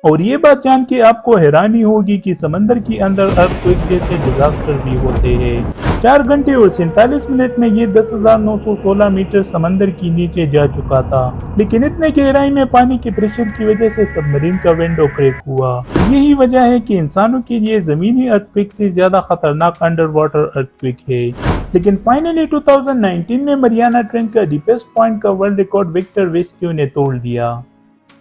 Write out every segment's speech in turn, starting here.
और ये बात जान के आपको हैरानी होगी कि समंदर के अंदर अर्थक्वेक जैसे डिजास्टर भी होते हैं। 4 घंटे और 47 मिनट में ये 10,916 मीटर समंदर के नीचे जा चुका था, लेकिन इतने गहराई में पानी के प्रेशर की वजह से सबमरीन का विंडो क्रैक हुआ। यही वजह है कि इंसानों के लिए जमीनी अर्थक्वेक से ज्यादा खतरनाक अंडर वाटर अर्थक्वेक है। लेकिन फाइनली 2019 में मरियाना ट्रेंच का डीपेस्ट पॉइंट का वर्ल्ड रिकॉर्ड विक्टर वेस्क्यू ने तोड़ दिया।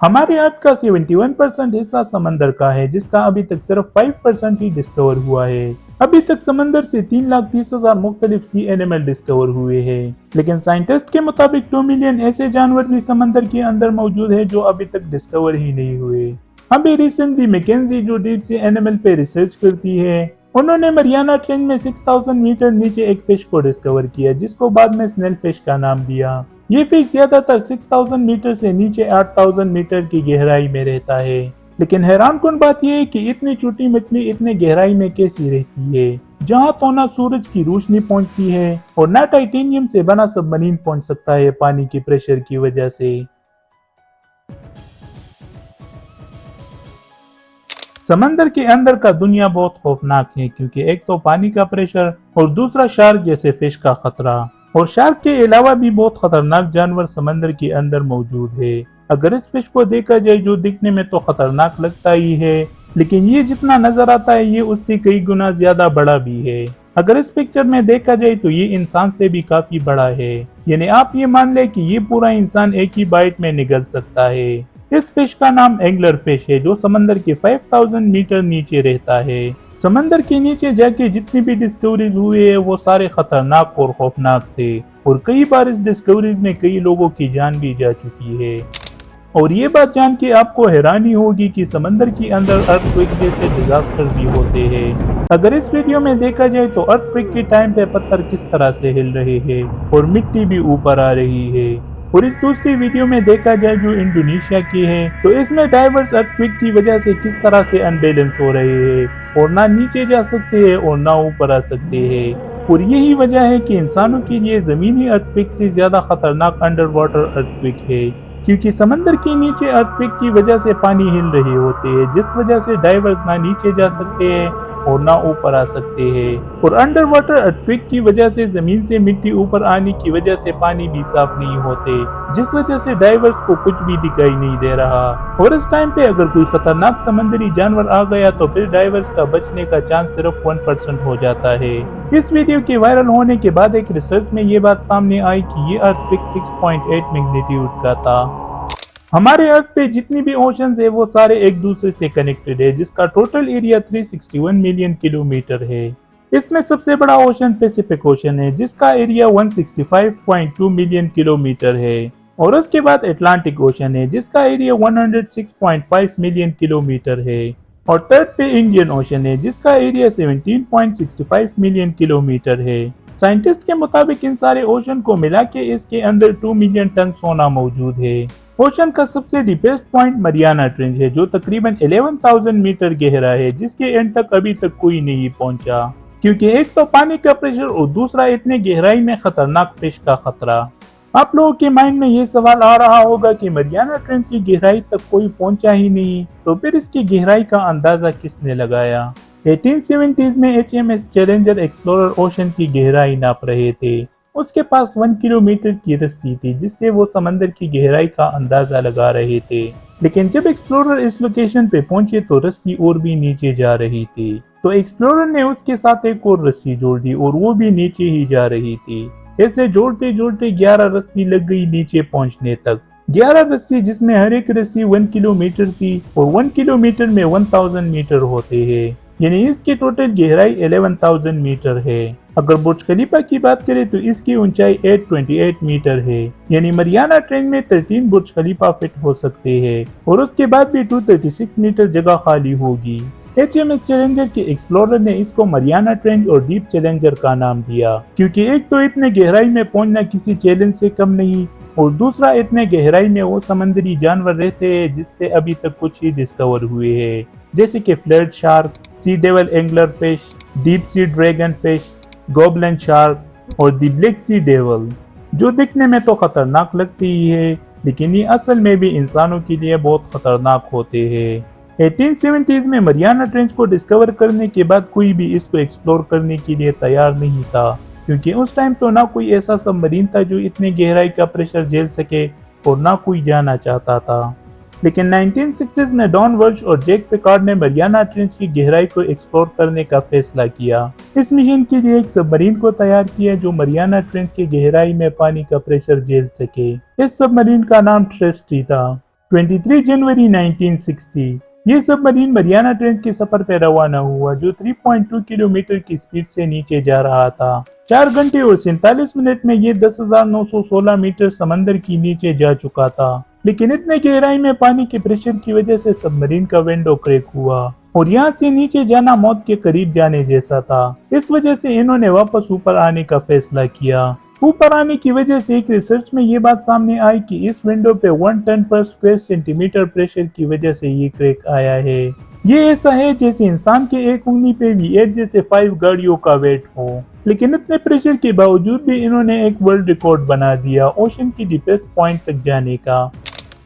हमारे अर्थ का 71% हिस्सा समंदर का है, जिसका अभी तक सिर्फ 5% ही डिस्कवर हुआ है। अभी तक समंदर से 3,30,000 मुख्तलिफ सी एनिमल डिस्कवर हुए हैं, लेकिन साइंटिस्ट के मुताबिक 2 मिलियन ऐसे जानवर भी समंदर के अंदर मौजूद है जो अभी तक डिस्कवर ही नहीं हुए। अभी रिसेंटली मैकेंजी, जो डीप सी एनिमल पे रिसर्च करती है, उन्होंने मरियाना ट्रेंच में 6,000 मीटर नीचे एक फिश को डिस्कवर किया, जिसको बाद में स्नेल फिश का नाम दिया। ये फिश ज्यादातर 6,000 मीटर से नीचे 8,000 मीटर की गहराई में रहता है। लेकिन हैरानकुन बात यह है कि इतनी छोटी मछली इतने गहराई में कैसी रहती है, जहां तो ना सूरज की रोशनी पहुंचती है और ना टाइटेनियम से बना सबमरीन पहुंच सकता है पानी के प्रेशर की वजह से। समंदर के अंदर का दुनिया बहुत खौफनाक है, क्योंकि एक तो पानी का प्रेशर और दूसरा शार्क जैसे फिश का खतरा। और शार्क के अलावा भी बहुत खतरनाक जानवर समंदर के अंदर मौजूद है। अगर इस फिश को देखा जाए, जो दिखने में तो खतरनाक लगता ही है, लेकिन ये जितना नजर आता है ये उससे कई गुना ज्यादा बड़ा भी है। अगर इस पिक्चर में देखा जाए तो ये इंसान से भी काफी बड़ा है, यानी आप ये मान ले कि ये पूरा इंसान एक ही बाइट में निगल सकता है। इस फिश का नाम एंगलर फिश है, जो समंदर के 5,000 मीटर नीचे रहता है। समंदर के नीचे जाके जितनी भी डिस्कवरीज हुए हैं वो सारे खतरनाक और खौफनाक थे, और कई बार इस डिस्कवरीज में कई लोगों की जान भी जा चुकी है। और ये बात जान के आपको हैरानी होगी कि समंदर के अंदर अर्थक्वेक जैसे डिजास्टर भी होते हैं। अगर इस वीडियो में देखा जाए तो अर्थक्वेक के टाइम पे पत्थर किस तरह से हिल रहे हैं और मिट्टी भी ऊपर आ रही है। और इस दूसरी वीडियो में देखा जाए जो इंडोनेशिया की है, तो इसमें डाइवर्स अर्थक्वेक की वजह से किस तरह से अनबैलेंस हो रहे हैं और ना नीचे जा सकते हैं और ना ऊपर आ सकते हैं। और यही वजह है कि इंसानों के लिए जमीनी अर्थक्वेक से ज्यादा खतरनाक अंडर वाटर अर्थक्वेक है, क्योंकि समंदर के नीचे अर्थक्वेक की वजह से पानी हिल रहे होते हैं, जिस वजह से डाइवर्स ना नीचे जा सकते हैं और ना ऊपर आ सकते हैं। और अंडर वाटर अर्थक्वेक की वजह से जमीन से मिट्टी ऊपर आने की वजह से पानी भी साफ नहीं होते, जिस वजह से डाइवर्स को कुछ भी दिखाई नहीं दे रहा। और इस टाइम पे अगर कोई खतरनाक समंदरी जानवर आ गया तो फिर डाइवर्स का बचने का चांस सिर्फ 1% हो जाता है। इस वीडियो के वायरल होने के बाद एक रिसर्च में ये बात सामने आई कि ये अर्थक्वेक 6.8 मैग्नीट्यूड का था। हमारे अर्थ पे जितनी भी ओशंस है वो सारे एक दूसरे से कनेक्टेड है, जिसका टोटल एरिया 361 मिलियन किलोमीटर है। इसमें सबसे बड़ा ओशन पैसिफिक ओशन है, जिसका एरिया 165.2 मिलियन किलोमीटर है। और उसके बाद अटलांटिक ओशन है, जिसका एरिया 106.5 मिलियन किलोमीटर है। और थर्ड पे इंडियन ओशन है, जिसका एरिया 17.65 मिलियन किलोमीटर है। साइंटिस्ट के मुताबिक इन सारे ओशन को मिला के इसके अंदर 2 मिलियन टन सोना मौजूद है। ओशन का सबसे डीपेस्ट पॉइंट मरियाना ट्रेंच है, जो तकरीबन 11,000 मीटर गहरा है, जिसके एंड तक अभी तक कोई नहीं पहुंचा, क्योंकि एक तो पानी का प्रेशर और दूसरा इतने गहराई में खतरनाक फिश का खतरा। आप लोगों के माइंड में ये सवाल आ रहा होगा कि मरियाना ट्रेंच की गहराई तक कोई पहुंचा ही नहीं, तो फिर इसकी गहराई का अंदाजा किसने लगाया। 1870s में HMS चैलेंजर एक्सप्लोरर ओशन की गहराई नाप रहे थे। उसके पास 1 किलोमीटर की रस्सी थी, जिससे वो समंदर की गहराई का अंदाजा लगा रहे थे। लेकिन जब एक्सप्लोरर इस लोकेशन पे पहुंचे तो रस्सी और भी नीचे जा रही थी, तो एक्सप्लोरर ने उसके साथ एक और रस्सी जोड़ दी और वो भी नीचे ही जा रही थी। ऐसे जोड़ते जोड़ते 11 रस्सी लग गई नीचे पहुंचने तक। 11 रस्सी, जिसमें हर एक रस्सी 1 किलोमीटर थी, और 1 किलोमीटर में 1000 मीटर होते हैं, यानी इसकी टोटल गहराई 11,000 मीटर है। अगर बुर्ज खलीफा की बात करें तो इसकी ऊंचाई 828 मीटर है, यानी मरियाना ट्रेंच में 13 बुर्ज खलीफा फिट हो सकते हैं, और उसके बाद भी 236 मीटर जगह खाली होगी। HMS चैलेंजर के एक्सप्लोरर ने इसको मरियाना ट्रेंच और डीप चैलेंजर का नाम दिया, क्योंकि एक तो इतने गहराई में पहुंचना किसी चैलेंज से कम नहीं, और दूसरा इतने गहराई में वो समंदरी जानवर रहते हैं जिससे अभी तक कुछ ही डिस्कवर हुए हैं, जैसे कि frilled shark, sea devil angler fish, deep sea dragon fish, goblin shark और दी ब्लैक सी डेवल, जो दिखने में तो खतरनाक लगती ही है, लेकिन ये असल में भी इंसानों के लिए बहुत खतरनाक होते हैं। 1870s में मरियाना ट्रेंच को डिस्कवर करने के बाद कोई भी इसको एक्सप्लोर करने के लिए तैयार नहीं था, क्योंकि उस टाइम तो ना कोई ऐसा सबमरीन था जो इतने गहराई का प्रेशर झेल सके और ना कोई जाना चाहता था। लेकिन 1960s में डॉन वर्श और जैक पिकार्ड ने मरियाना ट्रेंच की गहराई को एक्सप्लोर करने का फैसला किया। इस मिशन के लिए एक सबमरीन को तैयार किया जो मरियाना ट्रेंच की गहराई में पानी का प्रेशर झेल सके। इस सबमरीन का नाम ट्रस्टी था। 23 जनवरी 1960 ये सबमरीन मरियाना ट्रेंच के सफर पर रवाना हुआ, जो 3.2 किलोमीटर की स्पीड से नीचे जा रहा था। 4 घंटे और 47 मिनट में ये 10,916 मीटर समंदर की नीचे जा चुका था। लेकिन इतने गहराई में पानी के प्रेशर की वजह से सबमरीन का विंडो क्रैक हुआ और यहाँ से नीचे जाना मौत के करीब जाने जैसा था। इस वजह से इन्होंने वापस ऊपर आने का फैसला किया। ऊपर आने की वजह से एक रिसर्च में ये बात सामने आई कि इस विंडो पे 1 टन पर स्क्वायर सेंटीमीटर प्रेशर की वजह से ये क्रैक आया है। ये ऐसा है जैसे इंसान के एक उंगली पे V8 जैसे 5 गाड़ियों का वेट हो। लेकिन इतने प्रेशर के बावजूद भी इन्होंने एक वर्ल्ड रिकॉर्ड बना दिया ओशन की डीपेस्ट पॉइंट तक जाने का।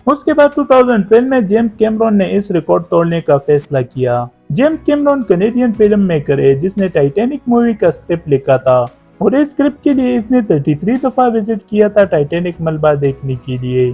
उसके बाद 2012 में जेम्स कैमरॉन ने इस रिकॉर्ड तोड़ने का फैसला किया। James Cameron Canadian film maker है जिसने टाइटैनिक मूवी का स्क्रिप्ट लिखा था और इस स्क्रिप्ट के लिए इसने 33 दफा विजिट किया था टाइटैनिक मलबा देखने के लिए।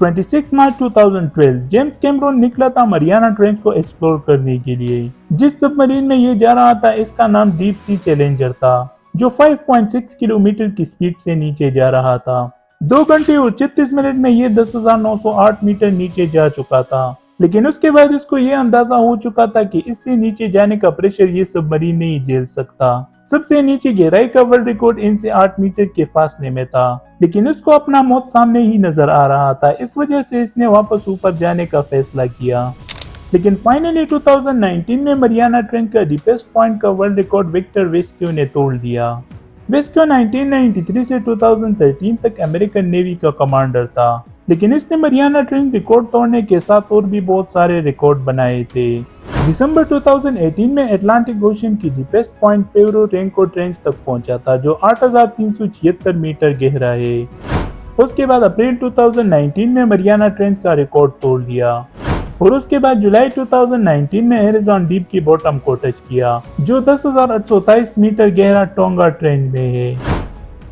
26 मार्च 2012 जेम्स कैमरॉन निकला था मरियाना ट्रेंच को एक्सप्लोर करने के लिए। जिस सबमरीन में ये जा रहा था इसका नाम डीप सी चैलेंजर था, जो 5.6 किलोमीटर की स्पीड से नीचे जा रहा था। 2 घंटे और 36 मिनट में ये 10,908 मीटर नीचे जा चुका था। लेकिन उसके बाद इसको ये अंदाजा हो चुका था कि इससे नीचे जाने का प्रेशर ये सबमरीन नहीं झेल सकता। सबसे नीचे गहराई का वर्ल्ड रिकॉर्ड इनसे 8 मीटर के फासले में था, लेकिन उसको अपना मौत सामने ही नजर आ रहा था। इस वजह से इसने वापस ऊपर जाने का फैसला किया। लेकिन फाइनली 2019 में मरियाना ट्रेंच का डीपेस्ट पॉइंट का वर्ल्ड रिकॉर्ड विक्टर वेस्क्यू ने तोड़ दिया। वेस्क्यू 1993 से 2013 तक अमेरिकन नेवी का कमांडर था, लेकिन इसने मरियाना ट्रेंच रिकॉर्ड तोड़ने के साथ और भी बहुत सारे रिकॉर्ड बनाए थे। दिसंबर 2018 में अटलांटिक ओशन की deepest point Pewaro Renko trench तक पहुंचा था, जो 8,376 मीटर गहरा है। उसके बाद अप्रैल 2019 में मरियाना ट्रेंच का रिकॉर्ड तोड़ दिया और उसके बाद जुलाई 2019 में एरिज़ोना डीप की बॉटम को टच किया, जो 10,827 मीटर गहरा टोंगा ट्रेंच में है।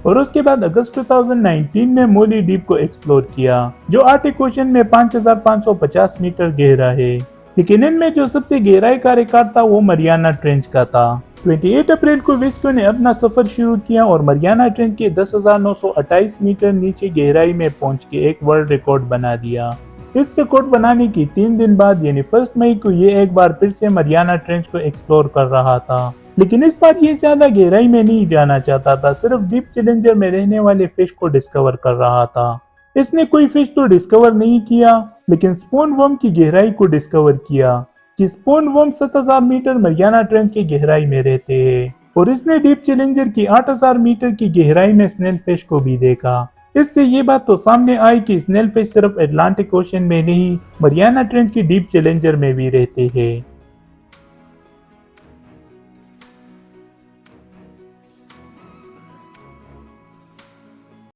और उसके बाद अगस्त 2019 में मोली डीप को एक्सप्लोर किया, जो आर्टिक ओशन में 5,550 मीटर गहरा है। लेकिन इनमें जो सबसे गहराई का रिकॉर्ड था वो मरियाना ट्रेंच का था। 28 अप्रैल को वेस्क्यू ने अपना सफर शुरू किया और मरियाना ट्रेंच के 10,928 मीटर नीचे गहराई में पहुंच के एक वर्ल्ड रिकॉर्ड बना दिया। इस रिकॉर्ड बनाने की 3 दिन बाद यानी 1 मई को ये एक बार फिर से मरियाना ट्रेंच को एक्सप्लोर कर रहा था, लेकिन इस बार ये ज्यादा गहराई में नहीं जाना चाहता था, सिर्फ डीप चैलेंजर में रहने वाले फिश को डिस्कवर कर रहा था। इसने कोई फिश तो डिस्कवर नहीं किया, लेकिन स्पून वर्म की गहराई को डिस्कवर किया कि spoon worm 7,000 metre Mariana Trench की गहराई में रहते हैं। और इसने डीप चैलेंजर की 8,000 मीटर की गहराई में स्नेल फिश को भी देखा। इससे ये बात तो सामने आई कि स्नेल फिश सिर्फ अटलांटिक ओशन में नहीं मरियाना ट्रेंच की डीप चैलेंजर में भी रहते हैं।